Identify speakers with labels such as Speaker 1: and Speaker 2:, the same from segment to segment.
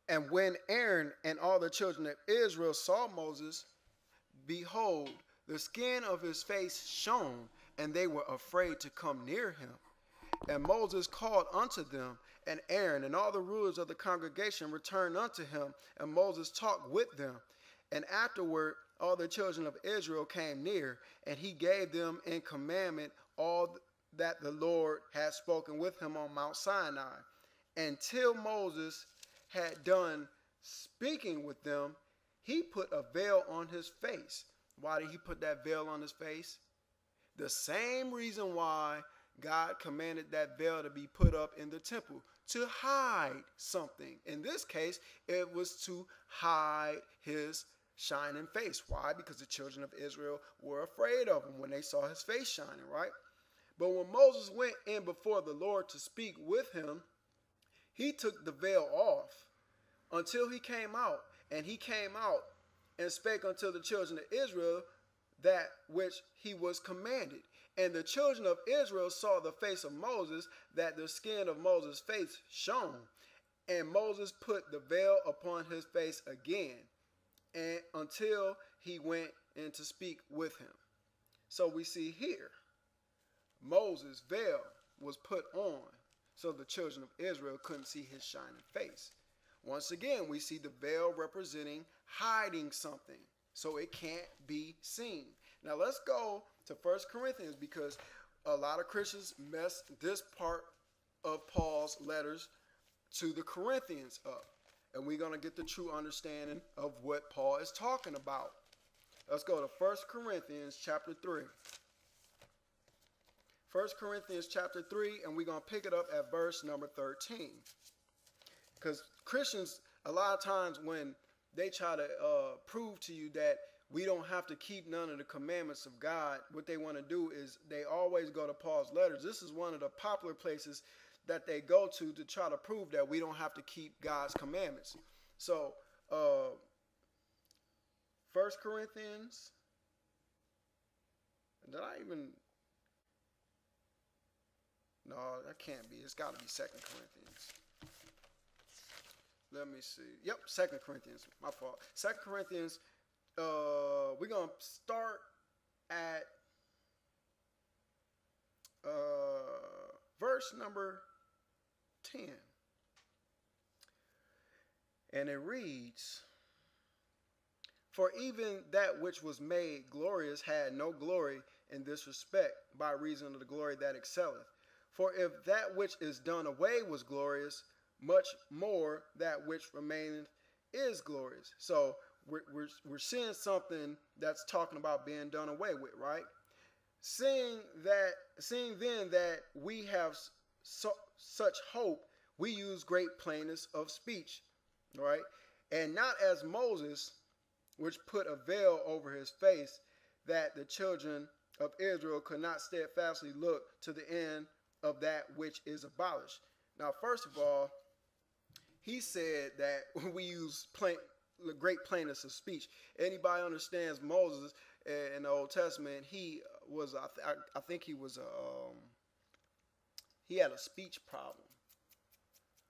Speaker 1: And when Aaron and all the children of Israel saw Moses, behold, the skin of his face shone, and they were afraid to come near him. And Moses called unto them, and Aaron and all the rulers of the congregation returned unto him, and Moses talked with them. And afterward all the children of Israel came near, and he gave them in commandment all that the Lord had spoken with him on Mount Sinai. Until Moses had done speaking with them, he put a veil on his face. Why did he put that veil on his face? The same reason why God commanded that veil to be put up in the temple, to hide something. In this case, it was to hide his shining face. Why? Because the children of Israel were afraid of him when they saw his face shining, right? But when Moses went in before the Lord to speak with him, he took the veil off until he came out. And he came out and spake unto the children of Israel that which he was commanded. And the children of Israel saw the face of Moses, that the skin of Moses' face shone. And Moses put the veil upon his face again, and until he went in to speak with him. So we see here, Moses' veil was put on so the children of Israel couldn't see his shining face. Once again, we see the veil representing hiding something, so it can't be seen. Now let's go to 1 Corinthians, because a lot of Christians mess this part of Paul's letters to the Corinthians up. And we're going to get the true understanding of what Paul is talking about. Let's go to 1 Corinthians chapter 3. 1 Corinthians chapter 3, and we're going to pick it up at verse number 13. Because Christians, a lot of times when they try to prove to you that we don't have to keep none of the commandments of God, what they want to do is they always go to Paul's letters. This is one of the popular places that they go to try to prove that we don't have to keep God's commandments. So, 1 Corinthians, did I even, no, that can't be. It's got to be 2 Corinthians. Let me see. Yep, 2 Corinthians, my fault. 2 Corinthians, we're going to start at verse number 10. And it reads, for even that which was made glorious had no glory in this respect, by reason of the glory that excelleth. For if that which is done away was glorious, much more that which remaineth is glorious. So we're seeing something that's talking about being done away with, right? Seeing then that we have such hope, we use great plainness of speech, right? And not as Moses, which put a veil over his face, that the children of Israel could not steadfastly look to the end of that which is abolished. Now, first of all, he said that we use great plainness of speech. Anybody understands Moses in the Old Testament? He was, I think he was he had a speech problem.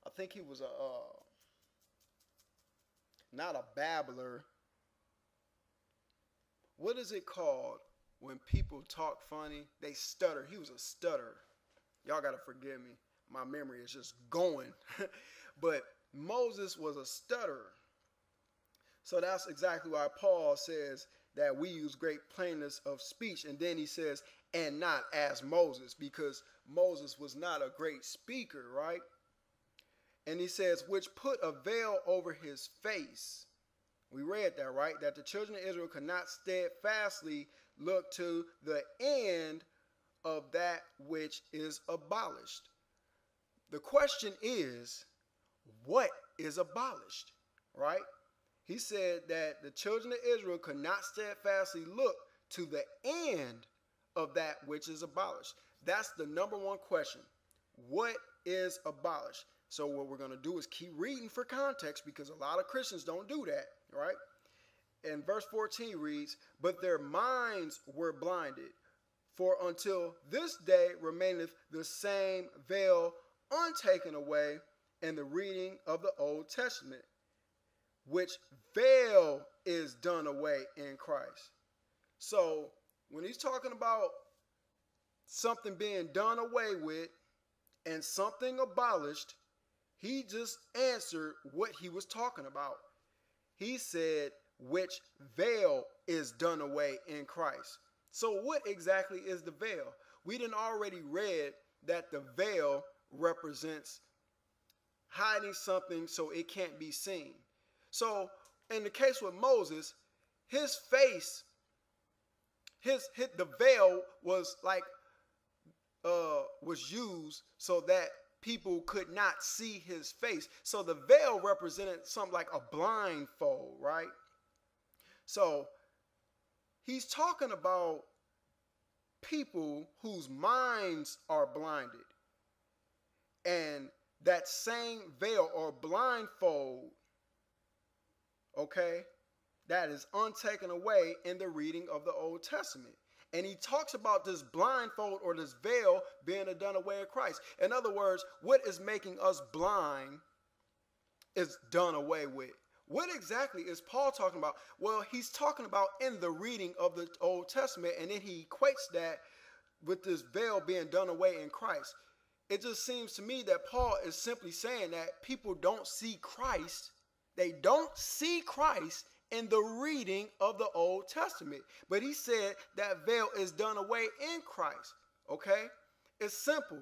Speaker 1: I think he was not a babbler. What is it called when people talk funny? They stutter. He was a stutterer. Y'all got to forgive me. My memory is just going. But Moses was a stutterer. So that's exactly why Paul says that we use great plainness of speech. And then he says, and not as Moses, because Moses was not a great speaker, right? And he says, which put a veil over his face. We read that, right? That the children of Israel could not steadfastly look to the end of that which is abolished. The question is, what is abolished, right? He said that the children of Israel could not steadfastly look to the end of that which is abolished. That's the number one question. What is abolished? So what we're going to do is keep reading for context, because a lot of Christians don't do that, right? And verse 14 reads, but their minds were blinded, for until this day remaineth the same veil untaken away in the reading of the Old Testament, which veil is done away in Christ. So when he's talking about something being done away with and something abolished, he just answered what he was talking about. He said, which veil is done away in Christ. So what exactly is the veil? We done already read that the veil represents hiding something so it can't be seen. So in the case with Moses, his face, the veil was like was used so that people could not see his face. So the veil represented something like a blindfold, right? So he's talking about people whose minds are blinded. And that same veil or blindfold, okay, that is untaken away in the reading of the Old Testament. And he talks about this blindfold or this veil being done away in Christ. In other words, what is making us blind is done away with. What exactly is Paul talking about? Well, he's talking about in the reading of the Old Testament, and then he equates that with this veil being done away in Christ. It just seems to me that Paul is simply saying that people don't see Christ. They don't see Christ in the reading of the Old Testament. But he said that veil is done away in Christ. Okay? It's simple.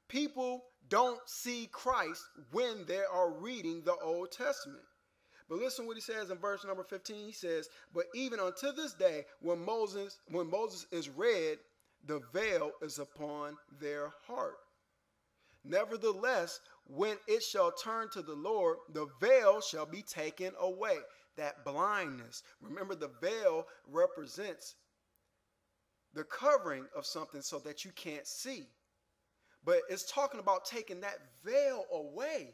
Speaker 1: People don't see Christ when they are reading the Old Testament. But listen what he says in verse number 15. He says, but even unto this day, when Moses is read, the veil is upon their heart. Nevertheless, when it shall turn to the Lord, the veil shall be taken away. That blindness. Remember, the veil represents the covering of something so that you can't see. But it's talking about taking that veil away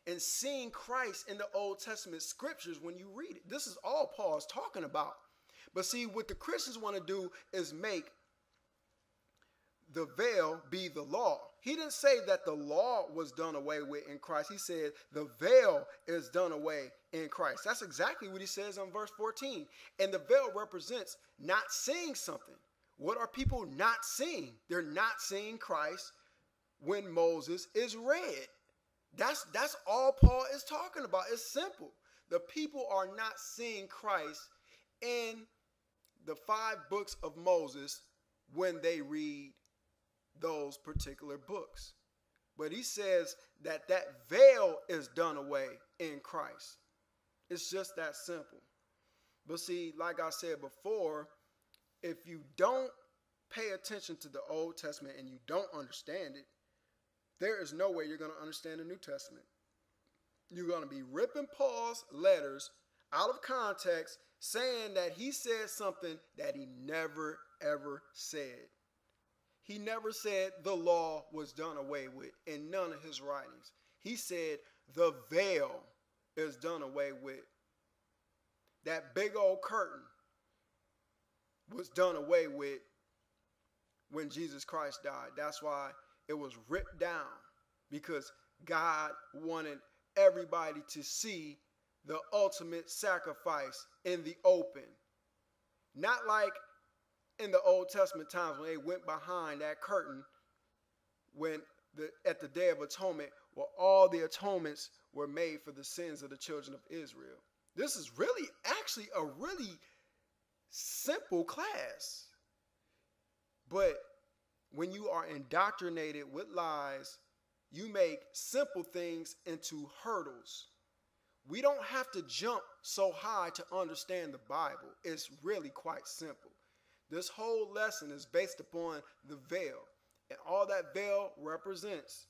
Speaker 1: and seeing Christ in the Old Testament scriptures when you read it. This is all Paul is talking about. But see, what the Christians want to do is make the veil be the law. He didn't say that the law was done away with in Christ. He said the veil is done away in Christ. That's exactly what he says in verse 14. And the veil represents not seeing something. What are people not seeing? They're not seeing Christ when Moses is read. That's all Paul is talking about. It's simple. The people are not seeing Christ in the 5 books of Moses when they read those particular books. But he says that that veil is done away in Christ. It's just that simple. But see, like I said before, if you don't pay attention to the Old Testament and you don't understand it, there is no way you're going to understand the New Testament. You're going to be ripping Paul's letters out of context, saying that he said something that he never, ever said. He never said the law was done away with in none of his writings. He said the veil is done away with. That big old curtain was done away with when Jesus Christ died. That's why it was ripped down, because God wanted everybody to see the ultimate sacrifice in the open. Not like in the Old Testament times when they went behind that curtain at the Day of Atonement, where all the atonements were made for the sins of the children of Israel. This is really actually a really simple class. But when you are indoctrinated with lies, you make simple things into hurdles. We don't have to jump so high to understand the Bible. It's really quite simple. This whole lesson is based upon the veil. And all that veil represents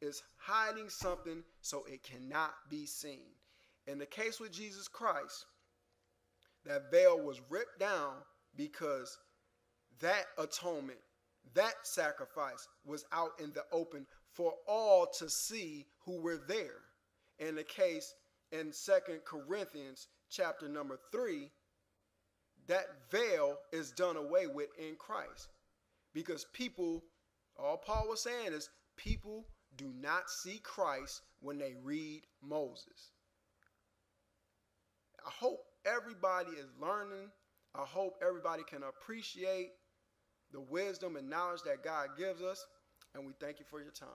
Speaker 1: is hiding something so it cannot be seen. In the case with Jesus Christ, that veil was ripped down because that atonement, that sacrifice was out in the open for all to see who were there. In the case in 2 Corinthians chapter number 3, that veil is done away with in Christ. Because people, all Paul was saying is, people do not see Christ when they read Moses. I hope everybody is learning. I hope everybody can appreciate the wisdom and knowledge that God gives us. And we thank you for your time.